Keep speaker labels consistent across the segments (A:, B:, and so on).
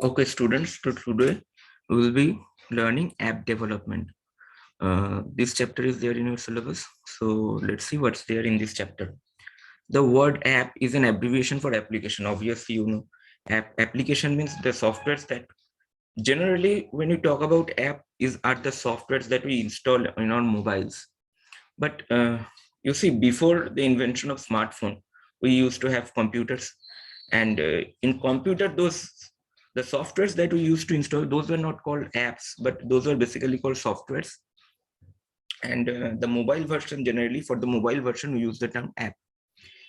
A: Okay, students, so today we will be learning app development. This chapter is there in your syllabus. So let's see what's there in this chapter. The word app is an abbreviation for application. Obviously, you know, application means the softwares that generally when we talk about app are the softwares that we install in our mobiles. But you see, before the invention of smartphone, we used to have computers, and in computer, the softwares that we used to install, those were not called apps, but those were basically called softwares. And the mobile version, generally for the mobile version, we use the term app.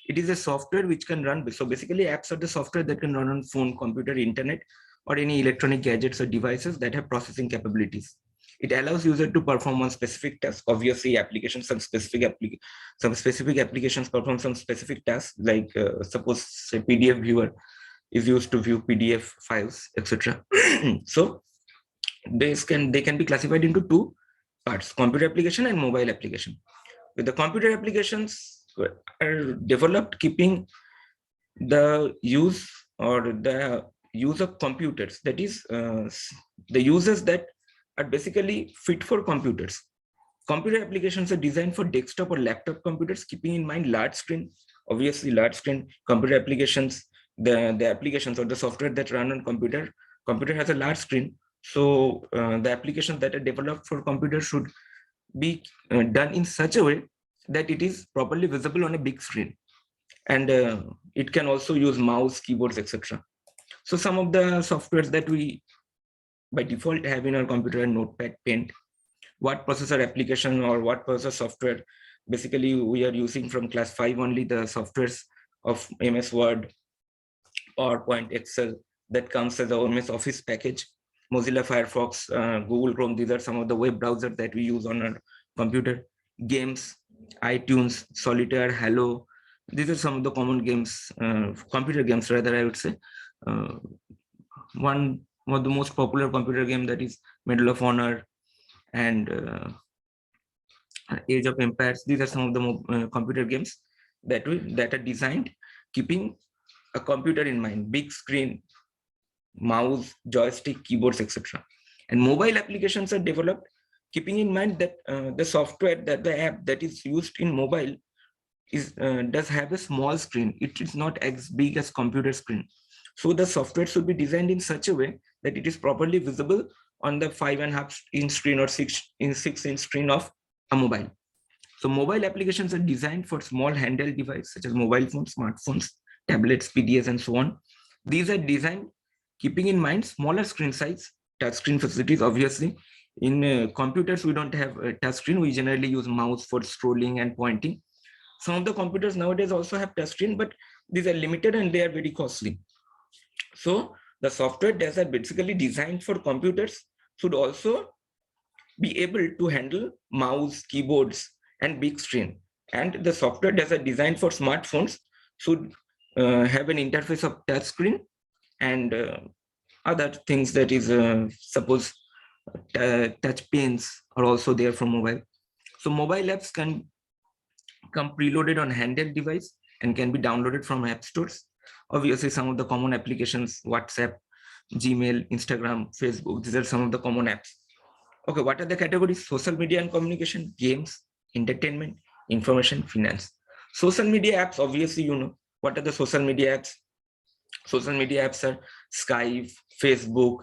A: It is a software which can run. So basically, apps are the software that can run on phone, computer, internet, or any electronic gadgets or devices that have processing capabilities. It allows user to perform one specific task. Obviously, applications, some specific applications perform some specific tasks, like suppose a PDF viewer is used to view PDF files, etc. So they can be classified into two parts: computer application and mobile application. With the computer applications are developed keeping the use or the use of computers, that is the uses that are basically fit for computers. Computer applications are designed for desktop or laptop computers, keeping in mind large screen. Obviously, large screen computer applications, the applications or the software that run on computer has a large screen. So the applications that are developed for computer should be done in such a way that it is properly visible on a big screen, and it can also use mouse, keyboards, etc. So some of the softwares that we by default have in our computer are Notepad, Paint, word processor application or word processor software. Basically, we are using from class 5 only the softwares of MS Word, PowerPoint, Excel that comes as a MS Office package. Mozilla Firefox, Google Chrome, these are some of the web browsers that we use on our computer. Games, iTunes, Solitaire, Hello. These are some of the common games, computer games rather, I would say. Uh, one of the most popular computer game, that is Medal of Honor and Age of Empires. These are some of the computer games that are designed keeping a computer in mind: big screen, mouse, joystick, keyboards, etc. And mobile applications are developed keeping in mind that the software, that the app that is used in mobile is does have a small screen. It is not as big as computer screen. So the software should be designed in such a way that it is properly visible on the 5.5-inch screen or 6-inch screen of a mobile. So mobile applications are designed for small handheld devices such as mobile phones, smartphones, tablets, PDAs, and so on. These are designed keeping in mind smaller screen size, touch screen facilities. Obviously, in computers, we don't have a touch screen. We generally use mouse for scrolling and pointing. Some of the computers nowadays also have touch screen, but these are limited and they are very costly. So the software that are basically designed for computers should also be able to handle mouse, keyboards, and big screen. And the software that are designed for smartphones should have an interface of touch screen and other things, that is suppose touch panes are also there for mobile. So mobile apps can come preloaded on handheld device and can be downloaded from app stores. Obviously, some of the common applications: WhatsApp, Gmail, Instagram, Facebook, these are some of the common apps. Okay, what are the categories? Social media and communication, games, entertainment, information, finance. Social media apps, obviously, you know what are the social media apps. Social media apps are Skype, Facebook,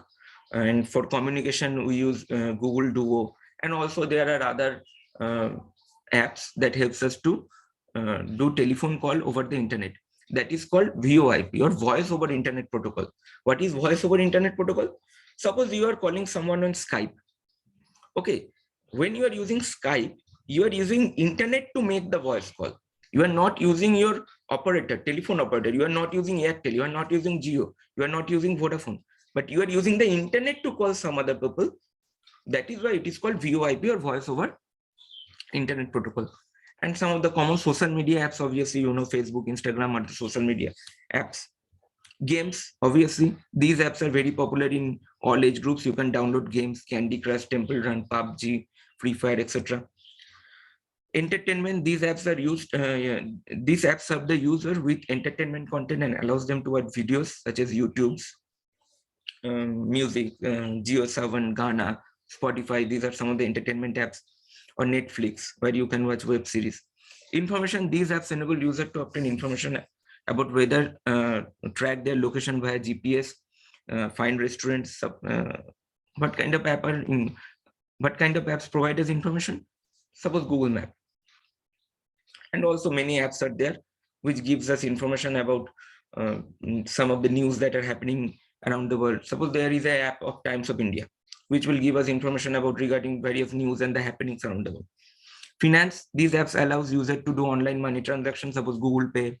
A: and for communication we use Google Duo, and also there are other uh, apps that helps us to do telephone call over the internet. That is called VoIP, or voice over internet protocol. What is voice over internet protocol? Suppose you are calling someone on Skype. Okay, when you are using Skype, you are using internet to make the voice call. You are not using your operator, telephone operator. You are not using Airtel. You are not using Geo. You are not using Vodafone. But you are using the internet to call some other people. That is why it is called VoIP, or voice over internet protocol. And some of the common social media apps, obviously, you know, Facebook, Instagram are the social media apps. Games, obviously, these apps are very popular in all age groups. You can download games: Candy Crush, Temple Run, PUBG, Free Fire, etc. Entertainment, these apps are used yeah, these apps serve the user with entertainment content and allows them to watch videos such as YouTube's, music, Geo7, Ghana, Spotify. These are some of the entertainment apps, or Netflix, where you can watch web series. Information, these apps enable user to obtain information about weather, track their location via GPS, find restaurants, what kind of app are in, what kind of apps provide us information? Suppose Google Map. And also many apps are there which gives us information about some of the news that are happening around the world. Suppose there is an app of Times of India, which will give us information about regarding various news and the happenings around the world. Finance, these apps allows user to do online money transactions, suppose Google Pay,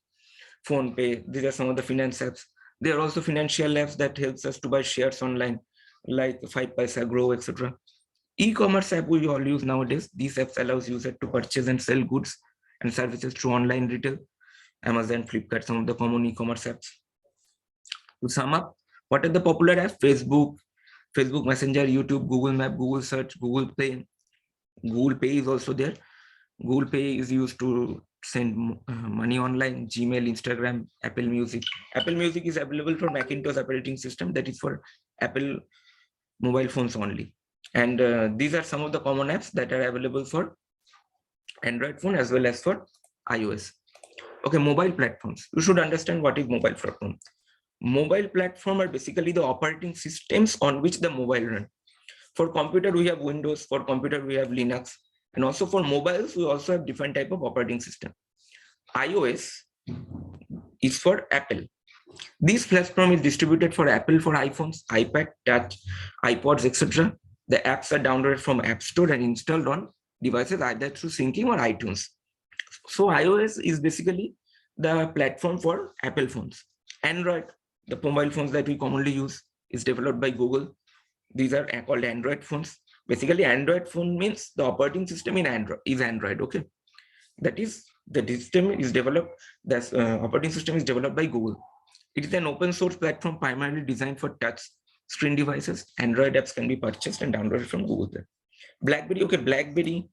A: Phone Pay. These are some of the finance apps. There are also financial apps that helps us to buy shares online, like 5paisa, Grow, etc. E-commerce app we all use nowadays. These apps allows user to purchase and sell goods and services through online retail. Amazon, Flipkart, some of the common e-commerce apps. To sum up, what are the popular apps? Facebook, Facebook Messenger, YouTube, Google Map, Google Search, Google Play. Google Pay is also there. Google Pay is used to send money online. Gmail, Instagram, Apple Music. Apple Music is available for Macintosh operating system. That is for Apple mobile phones only. And these are some of the common apps that are available for Android phone as well as for iOS. Okay, mobile platforms. You should understand what is mobile platform. Mobile platform are basically the operating systems on which the mobile run. For computer, we have Windows. For computer, we have Linux. And also for mobiles, we also have different type of operating system. iOS is for Apple. This platform is distributed for Apple for iPhones, iPad, Touch, iPods, etc. The apps are downloaded from App Store and installed on devices either through syncing or iTunes. So iOS is basically the platform for Apple phones. Android, the mobile phones that we commonly use, is developed by Google. These are called Android phones. Basically, Android phone means the operating system in Android is Android. Okay, that is the system is developed. The operating system is developed by Google. It is an open source platform primarily designed for touch screen devices. Android apps can be purchased and downloaded from Google Play. BlackBerry, okay, BlackBerry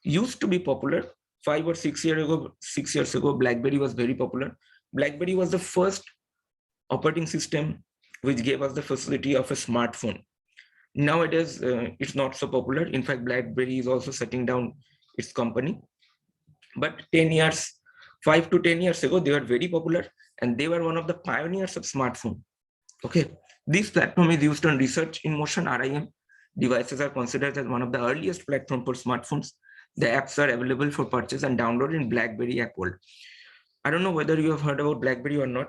A: used to be popular 5 or 6 years ago. 6 years ago, BlackBerry was very popular. BlackBerry was the first operating system which gave us the facility of a smartphone. Nowadays, it's not so popular. In fact, BlackBerry is also shutting down its company. But 10 years, 5 to 10 years ago, they were very popular and they were one of the pioneers of smartphone. Okay, this platform is used on research in motion RIM. Devices are considered as one of the earliest platforms for smartphones. The apps are available for purchase and download in BlackBerry app world. I don't know whether you have heard about BlackBerry or not,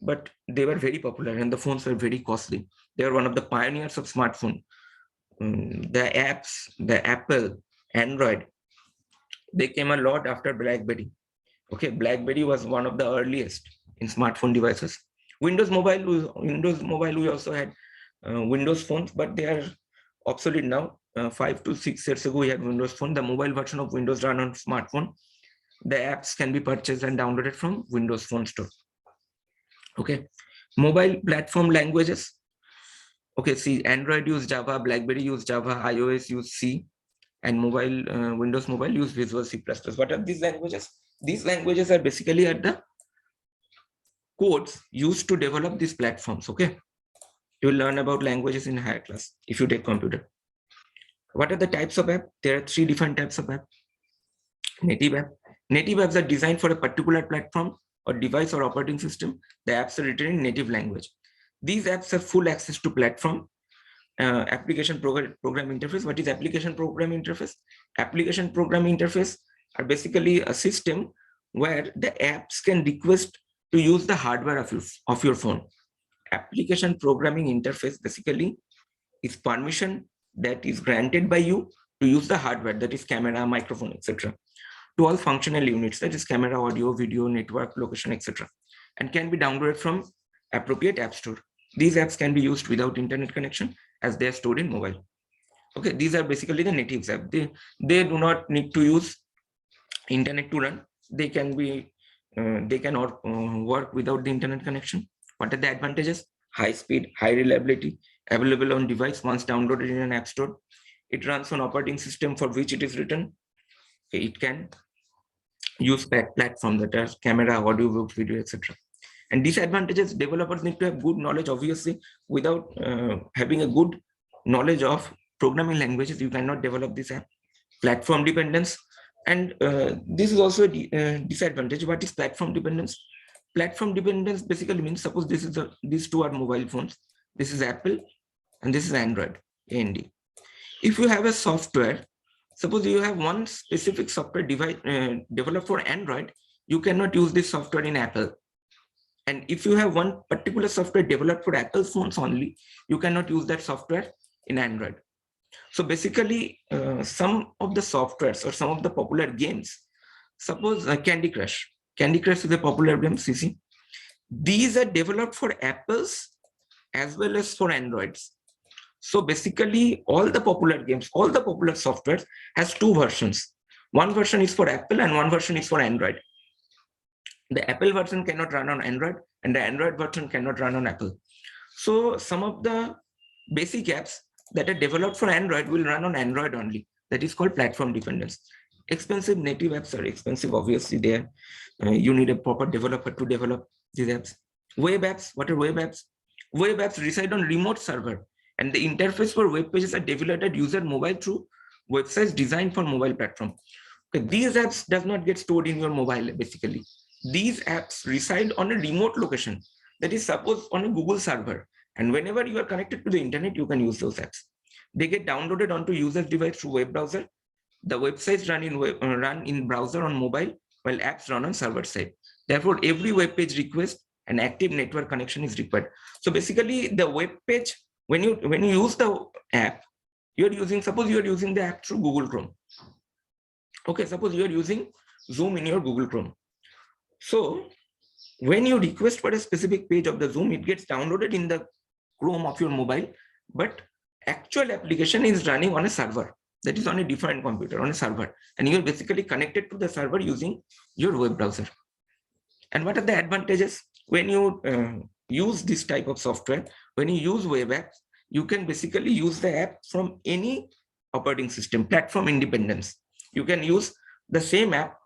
A: but they were very popular and the phones were very costly. They were one of the pioneers of smartphone. The apps, the Apple, Android, they came a lot after BlackBerry. Okay, BlackBerry was one of the earliest in smartphone devices. Windows Mobile, we also had Windows phones, but they are obsolete now. 5 to 6 years ago, we had Windows Phone. The mobile version of Windows run on smartphone. The apps can be purchased and downloaded from Windows Phone Store. Okay, mobile platform languages. Okay, see, Android use Java, BlackBerry use Java, iOS use C, and mobile Windows Mobile use Visual C++. What are these languages? These languages are basically at the codes used to develop these platforms. Okay, you will learn about languages in higher class if you take computer. What are the types of app? There are 3 different types of app. Native app. Native apps are designed for a particular platform or device or operating system. The apps are written in native language. These apps have full access to platform. Application program interface. What is application program interface? Application program interface are basically a system where the apps can request to use the hardware of your phone. Application programming interface basically is permission that is granted by you to use the hardware, that is camera, microphone, etc., to all functional units, that is camera, audio, video, network, location, etc., and can be downloaded from appropriate app store. These apps can be used without internet connection as they are stored in mobile. Okay, these are basically the native apps. They do not need to use internet to run. They can be work without the internet connection. What are the advantages? High speed, high reliability, available on device once downloaded in an app store. It runs on operating system for which it is written. It can use platform that are camera, audio, video, etc. And disadvantages, developers need to have good knowledge, obviously. Without having a good knowledge of programming languages, you cannot develop this app. Platform dependence, and this is also a disadvantage. What is platform dependence? Platform dependence basically means, suppose these two are mobile phones. This is Apple and this is Android, AND. If you have a software, suppose you have one specific software device developed for Android, you cannot use this software in Apple. And if you have one particular software developed for Apple phones only, you cannot use that software in Android. So basically, some of the softwares or some of the popular games, suppose Candy Crush. Candy Crush is a popular game, CC. These are developed for Apples as well as for Androids. So basically, all the popular games, all the popular softwares has two versions. One version is for Apple and one version is for Android. The Apple version cannot run on Android and the Android version cannot run on Apple. So some of the basic apps that are developed for Android will run on Android only. That is called platform dependence. Expensive native apps are expensive, obviously. There, you need a proper developer to develop these apps. Web apps, what are web apps? Web apps reside on remote server, and the interface for web pages are developed at user mobile through websites designed for mobile platform. Okay, these apps does not get stored in your mobile, basically. These apps reside on a remote location, that is suppose on a Google server. And whenever you are connected to the internet, you can use those apps. They get downloaded onto user's device through web browser. The websites run in browser on mobile, while apps run on server side. Therefore, every web page request an active network connection is required. So basically, the web page, when you use the app, suppose you are using the app through Google Chrome. Okay, suppose you are using Zoom in your Google Chrome. So when you request for a specific page of the Zoom, it gets downloaded in the Chrome of your mobile, but actual application is running on a server, that is on a different computer, on a server, and you're basically connected to the server using your web browser. And what are the advantages? When you use this type of software, when you use web apps, you can basically use the app from any operating system, platform independence. You can use the same app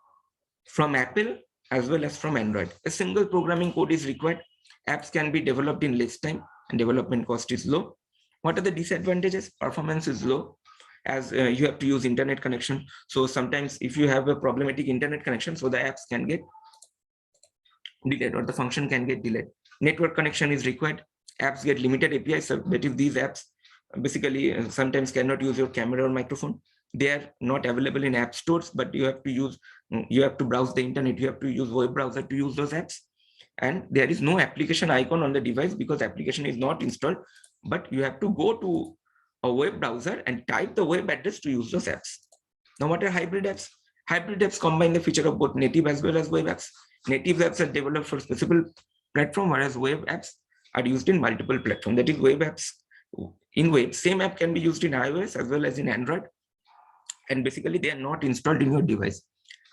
A: from Apple as well as from Android. A single programming code is required. Apps can be developed in less time and development cost is low. What are the disadvantages? Performance is low, as you have to use internet connection. So sometimes if you have a problematic internet connection, so the apps can get delayed or the function can get delayed. Network connection is required. Apps get limited API, so that is these apps basically sometimes cannot use your camera or microphone. They are not available in app stores, but you have to browse the internet, you have to use web browser to use those apps. And there is no application icon on the device because application is not installed, but you have to go to a web browser and type the web address to use those apps. Now, what are hybrid apps? Hybrid apps combine the feature of both native as well as web apps. Native apps are developed for specific platform, whereas web apps are used in multiple platforms. That is, web apps in web, same app can be used in iOS as well as in Android, and basically they are not installed in your device.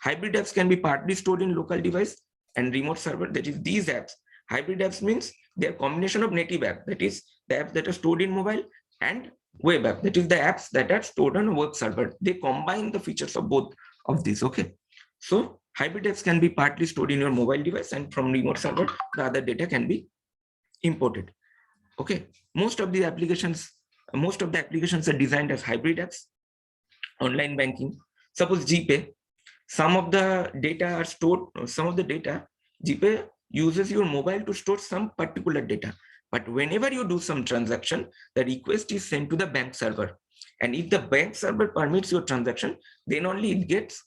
A: Hybrid apps can be partly stored in local device and remote server. That is, these apps, hybrid apps means they are combination of native app, that is the apps that are stored in mobile, and web app, that is the apps that are stored on a web server. They combine the features of both of these. Okay, so hybrid apps can be partly stored in your mobile device, and from remote server the other data can be imported. Okay, most of the applications are designed as hybrid apps. Online banking, suppose GPay, some of the data are stored, GPay uses your mobile to store some particular data, but whenever you do some transaction, the request is sent to the bank server, and if the bank server permits your transaction, then only it gets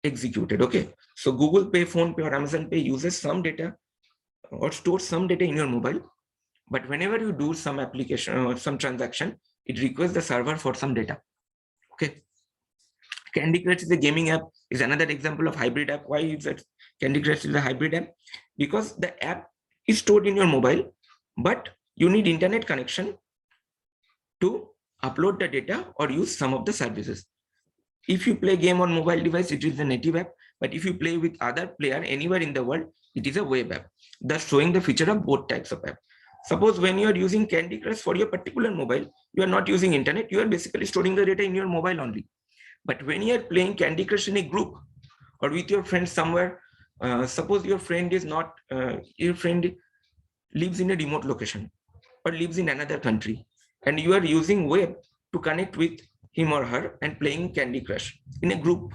A: executed. Okay, so Google Pay, Phone Pay, or Amazon Pay uses some data or stores some data in your mobile, but whenever you do some application or some transaction, it requests the server for some data. Okay, Candy Crush is a gaming app, is another example of hybrid app. Why is that Candy Crush is a hybrid app? Because the app is stored in your mobile, but you need internet connection to upload the data or use some of the services. If you play game on mobile device, it is a native app, but if you play with other player anywhere in the world, it is a web app, thus showing the feature of both types of app. Suppose when you are using Candy Crush for your particular mobile, you are not using internet, you are basically storing the data in your mobile only. But when you are playing Candy Crush in a group or with your friends somewhere, Suppose your friend is not, your friend lives in a remote location or lives in another country, and you are using web to connect with him or her and playing Candy Crush in a group.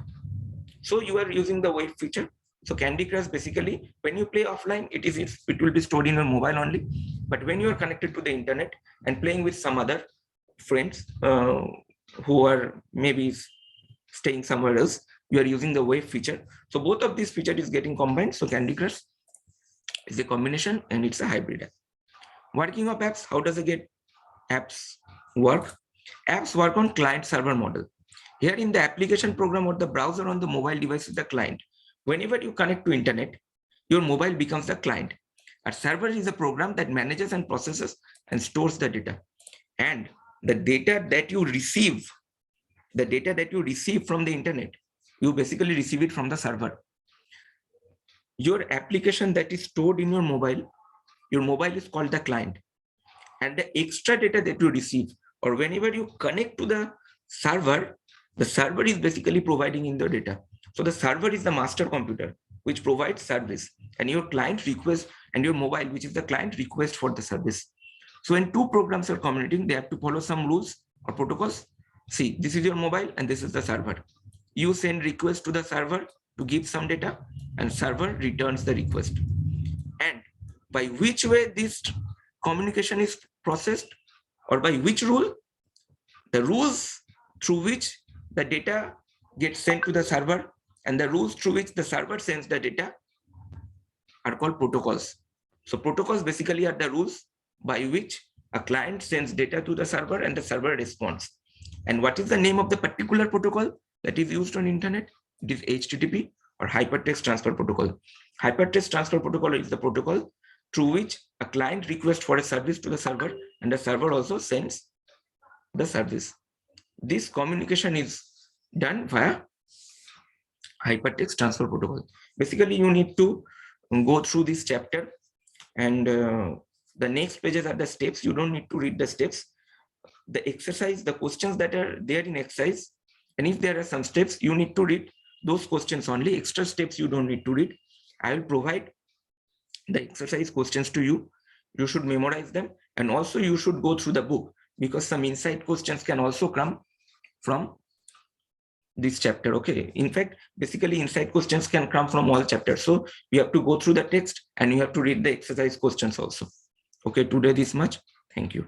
A: So you are using the web feature. So Candy Crush, basically, when you play offline, it will be stored in your mobile only. But when you are connected to the internet and playing with some other friends who are maybe staying somewhere else, you are using the wave feature. So both of these features is getting combined. So Candy Crush is a combination and it's a hybrid app. Working of apps, how does it get apps work? Apps work on client server model. Here in the application program or the browser on the mobile device is the client. Whenever you connect to internet, your mobile becomes the client. A server is a program that manages and processes and stores the data. And the data that you receive from the internet, you basically receive it from the server. Your application that is stored in your mobile is called the client. And the extra data that you receive, or whenever you connect to the server is basically providing in the data. So the server is the master computer which provides service, and your client request, and your mobile, which is the client, request for the service. So when two programs are communicating, they have to follow some rules or protocols. See, this is your mobile and this is the server. You send request to the server to give some data, and server returns the request. And by which way this communication is processed, or by which rule? The rules through which the data gets sent to the server and the rules through which the server sends the data are called protocols. So protocols basically are the rules by which a client sends data to the server and the server responds. And what is the name of the particular protocol that is used on internet? It is HTTP, or Hypertext Transfer Protocol. Hypertext Transfer Protocol is the protocol through which a client requests for a service to the server and the server also sends the service. This communication is done via Hypertext Transfer Protocol. Basically, you need to go through this chapter, and the next pages are the steps. You don't need to read the steps. The exercise, the questions that are there in exercise, and if there are some steps, you need to read those questions only. Extra steps you don't need to read. I will provide the exercise questions to you. You should memorize them, and also you should go through the book, because some insight questions can also come from this chapter. Okay, in fact, basically insight questions can come from all chapters. So you have to go through the text and you have to read the exercise questions also. Okay, today this much. Thank you.